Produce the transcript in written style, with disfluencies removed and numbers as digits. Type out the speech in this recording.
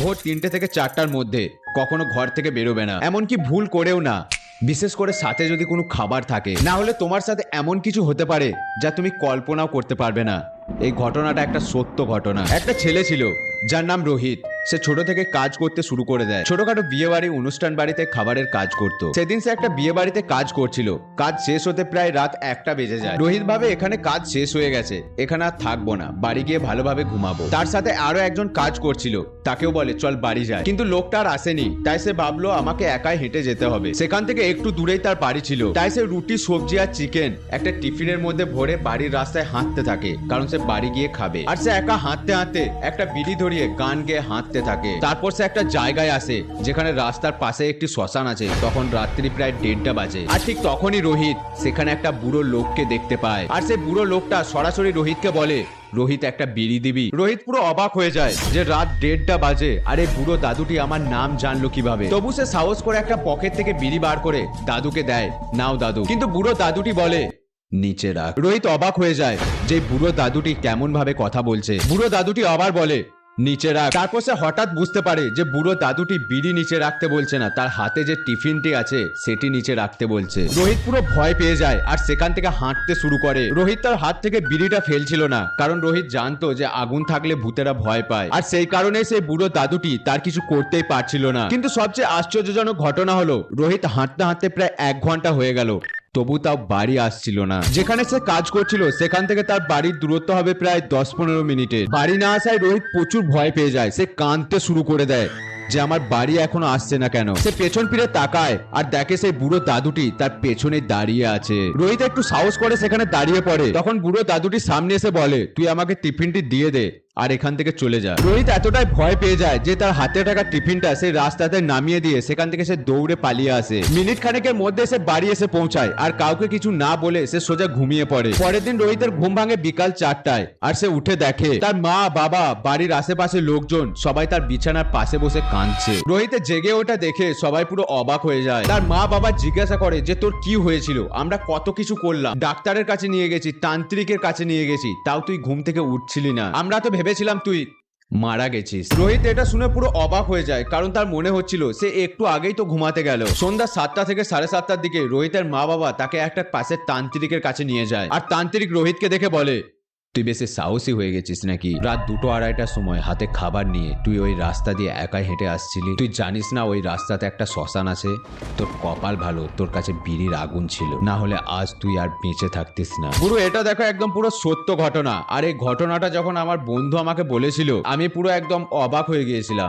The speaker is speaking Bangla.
ভোর 3টে থেকে 4টার মধ্যে কখনো ঘর থেকে বেরোবে না, এমনকি ভুল করেও না। বিশেষ করে সাথে যদি কোনো খাবার থাকে, না হলে তোমার সাথে এমন কিছু হতে পারে যা তুমি কল্পনাও করতে পারবে না। এই ঘটনাটা একটা সত্য ঘটনা। একটা ছেলে ছিল যার নাম রোহিত। সে ছোট থেকে কাজ করতে শুরু করে দেয়। ছোটখাটো বিয়ে বাড়ি, অনুষ্ঠান বাড়িতে খাবারের কাজ করত। সেদিন সে একটা বিয়ে বাড়িতে কাজ করছিল। কাজ শেষ হতে প্রায় রাত 1টা বেজে যায়। রোহিত ভাবে এখানে কাজ শেষ হয়ে গেছে, এখানে আর থাকবো না, বাড়ি গিয়ে ভালোভাবে ঘুমাবো। তার সাথে আরো একজন কাজ করছিল, তাকেও বলে চল বাড়ি যায়। কিন্তু লোকটা আর আসেনি, তাই সে ভাবলো আমাকে একাই হেঁটে যেতে হবে। সেখান থেকে একটু দূরেই তার বাড়ি ছিল, তাই সে রুটি, সবজি আর চিকেন একটা টিফিনের মধ্যে ভরে বাড়ির রাস্তায় হাঁটতে থাকে, কারণ সে বাড়ি গিয়ে খাবে। আর সে একা হাঁটতে হাঁটতে একটা বিড়ি ধরিয়ে গান গেয়ে হাঁটতে থাকে। তারপর সে একটা জায়গায় আসে যেখানে রাস্তার পাশে একটি শ্মশান আছে। তখন রাত্রি প্রায় 1:30 বাজে। আর ঠিক তখনই রোহিত সেখানে একটা বুড়ো লোককে দেখতে পায়। আর সে বুড়ো লোকটা সরাসরি রোহিতকে বলে, রোহিত একটা বিড়ি দিবি? রোহিত পুরো অবাক হয়ে যায় যে রাত 1:30 বাজে, আরে বুড়ো দাদুটি আমার নাম জানলো কিভাবে। তবু সে সাহস করে একটা পকেট থেকে বিড়ি বার করে দাদুকে দেয়, নাও দাদু। কিন্তু বুড়ো দাদুটি বলে, নিচে রাখ। রোহিত অবাক হয়ে যায় যে বুড়ো দাদুটি কেমন ভাবে কথা বলছে। বুড়ো দাদুটি আবার বলে, নিচে রাখ। তারপর সে হঠাৎ বুঝতে পারে যে বুড়ো দাদুটি বিড়ি নিচে রাখতে বলছে না, তার হাতে যে টিফিনটি আছে সেটি নিচে রাখতে বলছে। রোহিত পুরো ভয় পেয়ে যায় আর সেখান থেকে হাঁটতে শুরু করে। রোহিত তার হাত থেকে বিড়িটা ফেলছিল না, কারণ রোহিত জানতো যে আগুন থাকলে ভূতেরা ভয় পায়। আর সেই কারণে সে বুড়ো দাদুটি তার কিছু করতেই পারছিল না। কিন্তু সবচেয়ে আশ্চর্যজনক ঘটনা হলো, রোহিত হাঁটতে হাঁটতে প্রায় 1 ঘন্টা হয়ে গেল, তবু তাও বাড়ি আসছিল না। যেখানে সে কাজ করছিল সেখান থেকে তার বাড়ির দূরত্ব হবে প্রায় 10-15 মিনিটের। বাড়ি না আসায় রোহিত প্রচুর ভয় পেয়ে যায়। সে কাঁদতে শুরু করে দেয় যে আমার বাড়ি এখনো আসছে না কেন। সে পেছন ফিরে তাকায় আর দেখে সেই বুড়ো দাদুটি তার পেছনে দাঁড়িয়ে আছে। রোহিত একটু সাহস করে সেখানে দাঁড়িয়ে পড়ে। তখন বুড়ো দাদুটি সামনে এসে বলে, তুই আমাকে টিফিনটি দিয়ে দে আর এখান থেকে চলে যা। রোহিত এতটাই ভয় পেয়ে যায় যে তার হাতে থাকা টিফিনটা সেই রাস্তাতে নামিয়ে দিয়ে সেখান থেকে সে দৌড়ে পালিয়ে আসে। মিনিট খানেকের মধ্যে সে বাড়ি এসে পৌঁছায় আর কাউকে কিছু না বলে সে সোজা ঘুমিয়ে পড়ে। পরের দিন রোহিতের ঘুম ভাঙে বিকাল 4টায় আর সে উঠে দেখে তার মা, বাবা, বাড়ির আশেপাশে লোকজন সবাই তার বিছানার পাশে বসে কাঁদছে। রোহিতের জেগে ওঠা দেখে সবাই পুরো অবাক হয়ে যায়। তার মা বাবা জিজ্ঞাসা করে যে তোর কি হয়েছিল? আমরা কত কিছু করলাম, ডাক্তারের কাছে নিয়ে গেছি, তান্ত্রিকের কাছে নিয়ে গেছি, তাও তুই ঘুম থেকে উঠছিলি না। আমরা তো ভেবেছিলাম তুই মারা গেছিস। রোহিত এটা শুনে পুরো অবাক হয়ে যায়, কারণ তার মনে হচ্ছিল সে একটু আগেই তো ঘুমাতে গেল। সন্ধ্যা 7টা থেকে 7:30টার দিকে রোহিতের মা বাবা তাকে একটা পাশের তান্ত্রিকের কাছে নিয়ে যায়। আর তান্ত্রিক রোহিতকে দেখে বলে, তুই বেশি সাহসী হয়ে গেছিস নাকি? রাত 2-2:30টার সময় হাতে খাবার নিয়ে তুই ওই রাস্তা দিয়ে একাই হেঁটে আসছিলি? তুই জানিস না ওই রাস্তাতে একটা শ্মশান আছে? তোর কপাল ভালো তোর কাছে বিড়ির আগুন ছিল, না হলে আজ তুই আর বেঁচে থাকতিস না। পুরো এটা দেখো একদম পুরো সত্য ঘটনা। আর এই ঘটনাটা যখন আমার বন্ধু আমাকে বলেছিল, আমি পুরো একদম অবাক হয়ে গিয়েছিলাম।